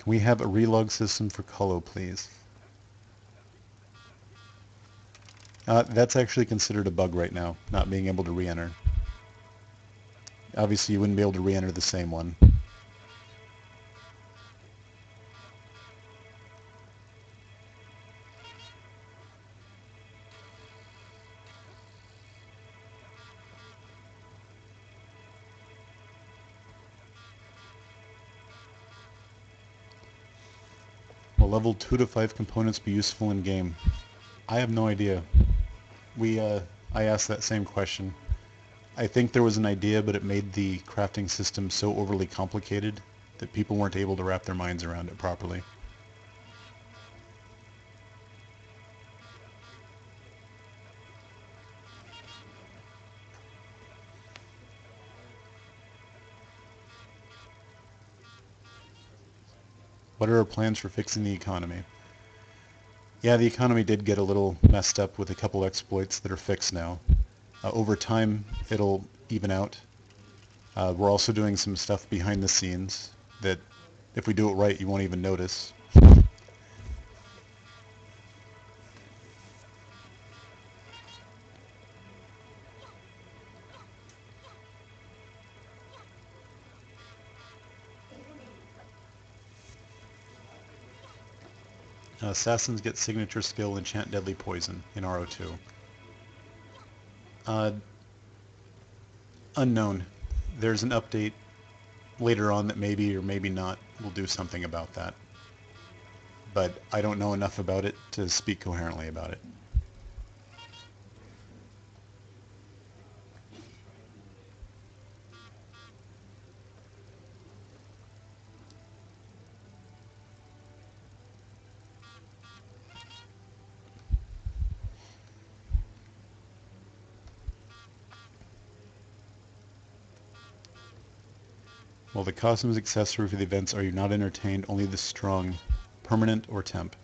Can we have a relog system for Colo, please? That's actually considered a bug right now, not being able to re-enter. Obviously, you wouldn't be able to re-enter the same one. Will level 2 to 5 components be useful in game? I have no idea. I asked that same question. I think there was an idea, but it made the crafting system so overly complicated that people weren't able to wrap their minds around it properly. What are our plans for fixing the economy? Yeah, the economy did get a little messed up with a couple exploits that are fixed now. Over time, it'll even out. We're also doing some stuff behind the scenes that, if we do it right, you won't even notice. Assassins get signature skill enchant deadly poison in RO2. Uh, Unknown. There's an update later on that maybe or maybe not will do something about that. But I don't know enough about it to speak coherently about it. While the costumes accessory for the events are you not entertained, only the strong, permanent or temp?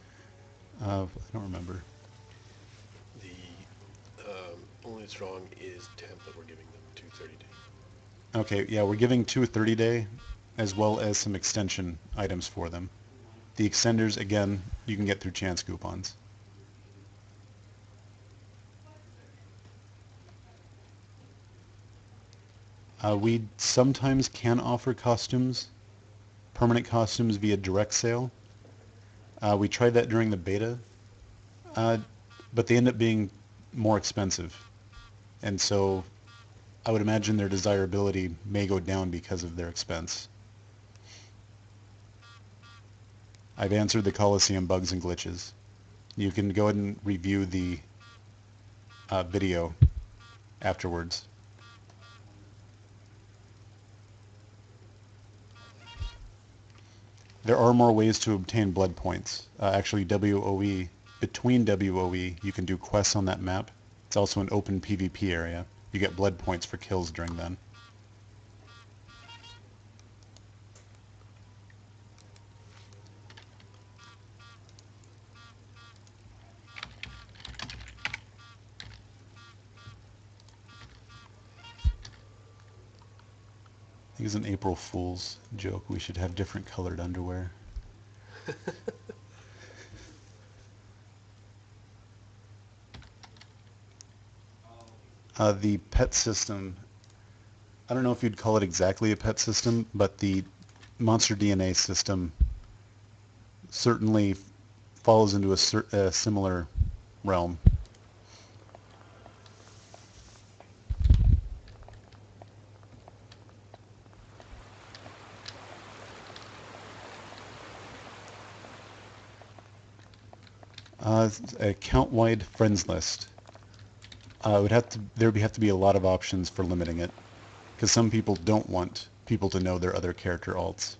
I don't remember. The only strong is temp, but we're giving them 230 day. Okay, yeah, we're giving 2 30-day as well as some extension items for them. The extenders, again, you can get through chance coupons. We sometimes can offer costumes, permanent costumes via direct sale. We tried that during the beta, uh, but they end up being more expensive. And so I would imagine their desirability may go down because of their expense. I've answered the Coliseum bugs and glitches. You can go ahead and review the video afterwards. There are more ways to obtain blood points. Actually, WoE, between WoE, you can do quests on that map. It's also an open PvP area. You get blood points for kills during then. I think it's an April Fool's joke. We should have different colored underwear. The pet system, I don't know if you'd call it exactly a pet system, but the monster DNA system certainly falls into a similar realm. A count-wide friends list. There would have to be a lot of options for limiting it, because some people don't want people to know their other character alts.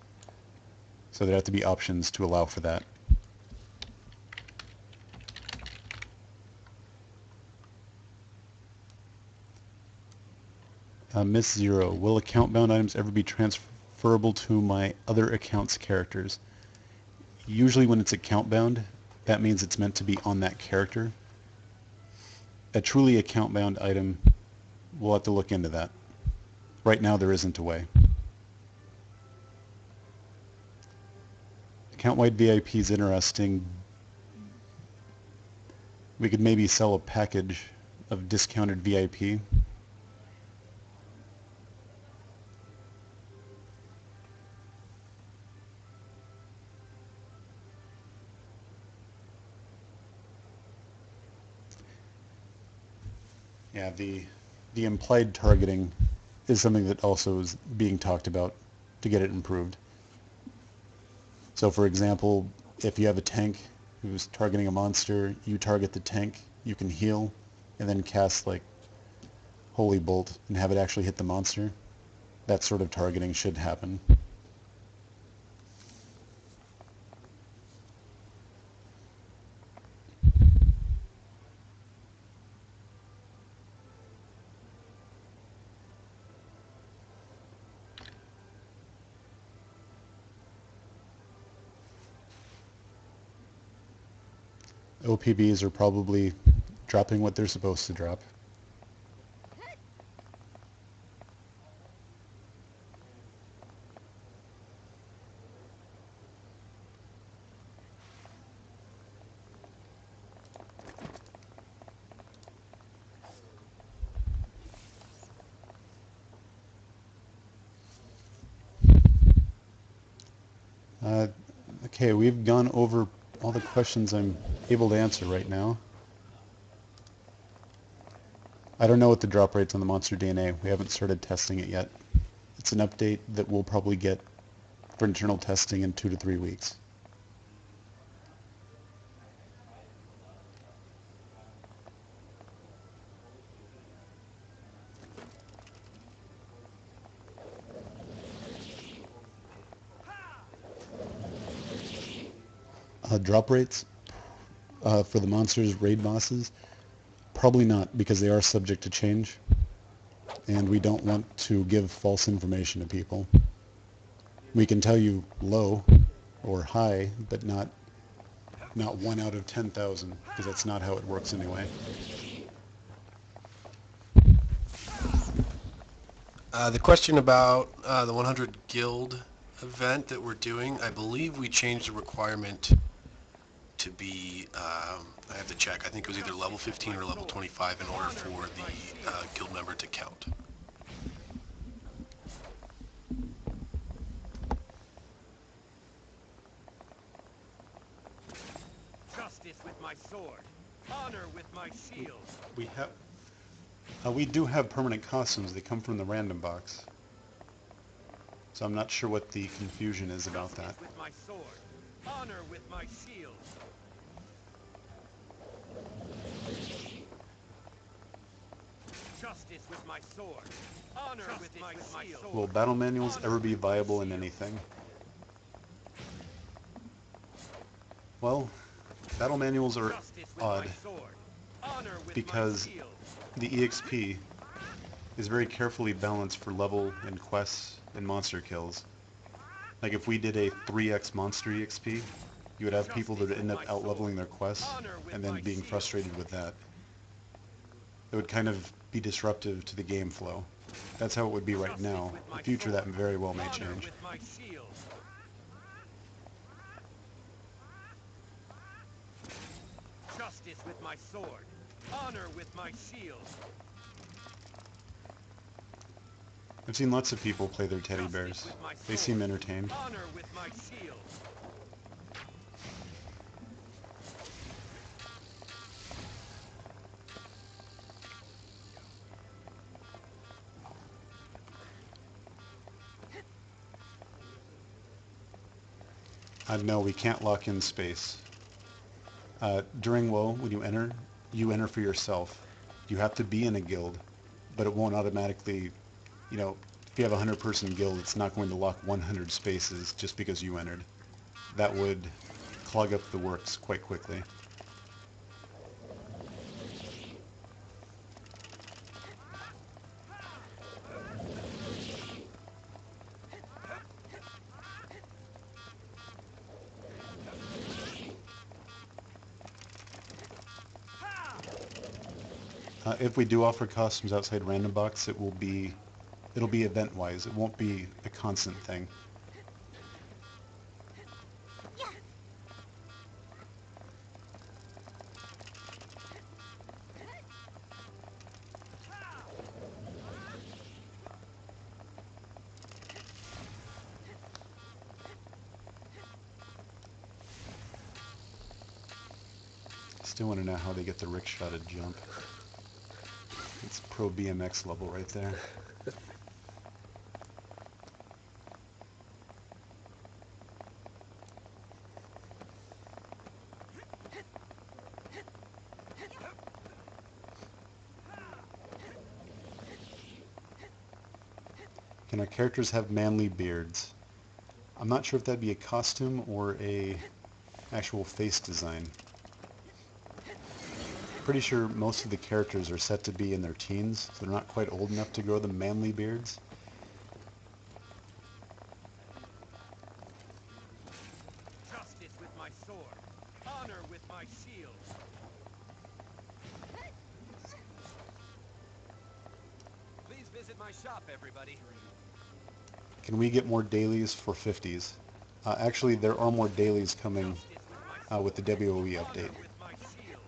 So there'd have to be options to allow for that. Miss Zero, will account-bound items ever be transferable to my other account's characters? Usually when it's account-bound, that means it's meant to be on that character. A truly account-bound item, we'll have to look into that. Right now there isn't a way. account-wide VIP is interesting. We could maybe sell a package of discounted VIP. Yeah, the implied targeting is something that also is being talked about to get it improved. So for example, if you have a tank who's targeting a monster, you target the tank, you can heal, and then cast like Holy Bolt and have it actually hit the monster. That sort of targeting should happen. OPBs are probably dropping what they're supposed to drop. Uh, okay, we've gone over all the questions I'm able to answer right now. I don't know what the drop rate's on the monster DNA. We haven't started testing it yet. It's an update that we'll probably get for internal testing in 2 to 3 weeks. Drop rates for the monsters raid bosses, probably not, because they are subject to change, and we don't want to give false information to people. We can tell you low or high, but not 1 out of 10,000, because that's not how it works anyway. The question about the 100 guild event that we're doing, I believe we changed the requirement to be, I have to check, I think it was either level 15 or level 25 in order for the guild member to count. Justice with my sword, honor with my shield. We do have permanent costumes. They come from the random box. So I'm not sure what the confusion is about that. Justice with my sword, honor with my shield. Justice with my sword, honor with my shield. Will battle manuals ever be viable in anything? Well, battle manuals are odd because the EXP is very carefully balanced for level and quests and monster kills. Like if we did a 3x monster EXP, you would have people that would end up out-leveling their quests and then being frustrated with that. It would kind of be disruptive to the game flow. That's how it would be right now. In the future, that very well may change. Justice with my sword, honor with my shield. I've seen lots of people play their teddy bears. They seem entertained. Honor with my shield. No, we can't lock in space. During WoW, when you enter for yourself. You have to be in a guild, but it won't automatically, if you have a 100-person guild, it's not going to lock 100 spaces just because you entered. That would clog up the works quite quickly. If we do offer costumes outside Random Box, it'll be event-wise. It won't be a constant thing. still want to know how they get the rickshaw to jump. It's pro BMX level right there. Can our characters have manly beards? I'm not sure if that'd be a costume or a actual face design. Pretty sure most of the characters are set to be in their teens, so they're not quite old enough to grow the manly beards. Justice with my sword, honor with my shield. Please visit my shop, everybody. Can we get more dailies for 50s? Actually, there are more dailies coming Justice with my sword, with the WoE update. honor with my shield.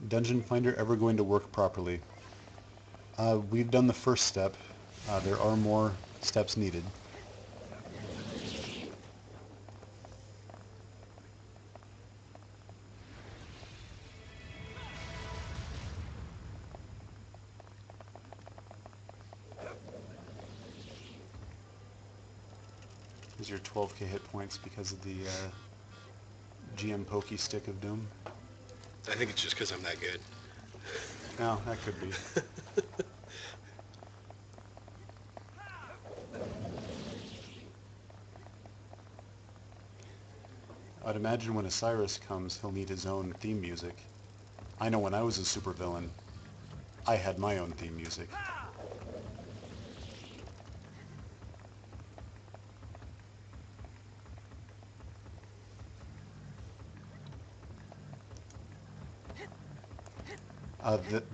Dungeon Finder ever going to work properly? We've done the first step. There are more steps needed. Here's your 12k hit points because of the GM Pokey Stick of Doom. I think it's just because I'm that good. No, that could be. I'd imagine when Osiris comes, he'll need his own theme music. I know when I was a supervillain, I had my own theme music.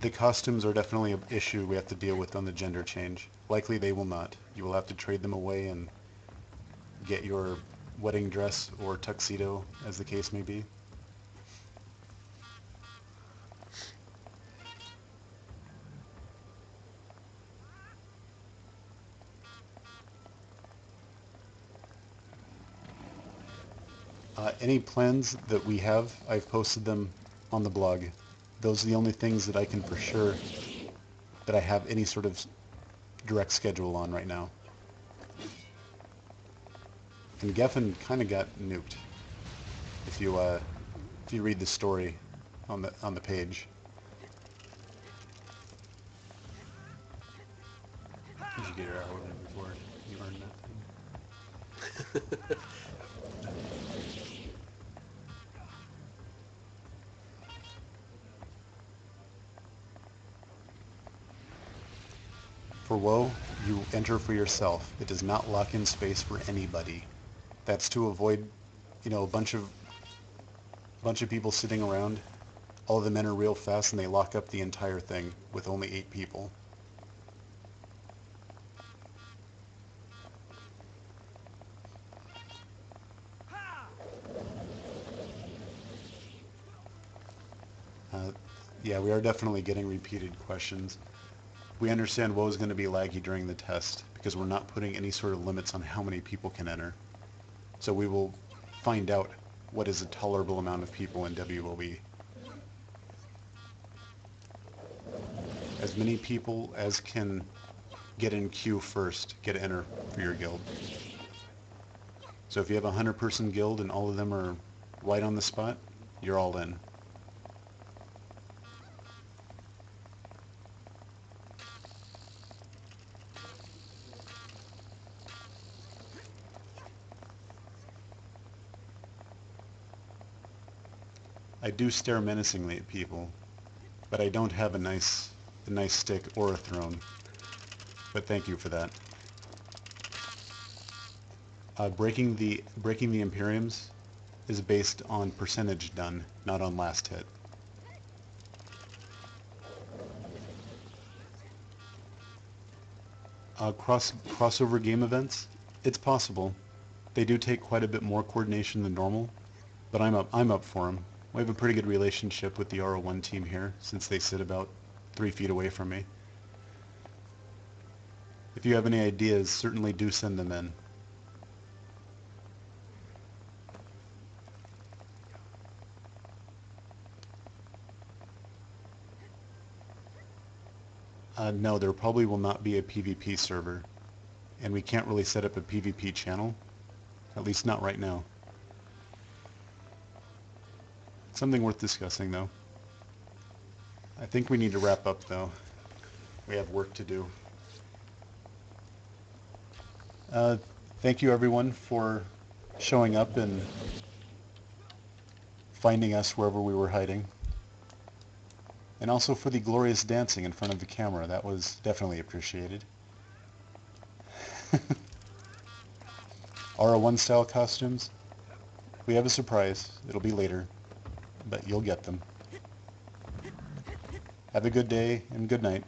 The costumes are definitely an issue we have to deal with on the gender change. Likely they will not. You will have to trade them away and get your wedding dress or tuxedo, as the case may be. Any plans that we have, I've posted them on the blog. Those are the only things that I can for sure that I have any sort of direct schedule on right now. And Geffen kind of got nuked. If you read the story on the page. You should get your hour in before you earn that thing. For WoW, you enter for yourself. It does not lock in space for anybody. That's to avoid, a bunch of people sitting around. All of them enter real fast and they lock up the entire thing with only 8 people. Yeah, we are definitely getting repeated questions. We understand WoW is going to be laggy during the test because we're not putting any sort of limits on how many people can enter. So we will find out what is a tolerable amount of people in WoE. As many people as can get in queue first get to enter for your guild. So if you have a 100-person guild and all of them are right on the spot, you're all in. I do stare menacingly at people, but I don't have a nice stick or a throne. But thank you for that. Breaking the Imperiums is based on percentage done, not on last hit. Crossover game events, it's possible. They do take quite a bit more coordination than normal, but I'm up for them. We have a pretty good relationship with the RO1 team here, since they sit about 3 feet away from me. If you have any ideas, certainly do send them in. No, there probably will not be a PvP server, and we can't really set up a PvP channel, at least not right now. Something worth discussing, though. I think we need to wrap up, though. We have work to do. Uh, Thank you, everyone, for showing up and finding us wherever we were hiding. And also for the glorious dancing in front of the camera. That was definitely appreciated. RO1 style costumes. We have a surprise. It'll be later, but you'll get them. Have a good day and good night.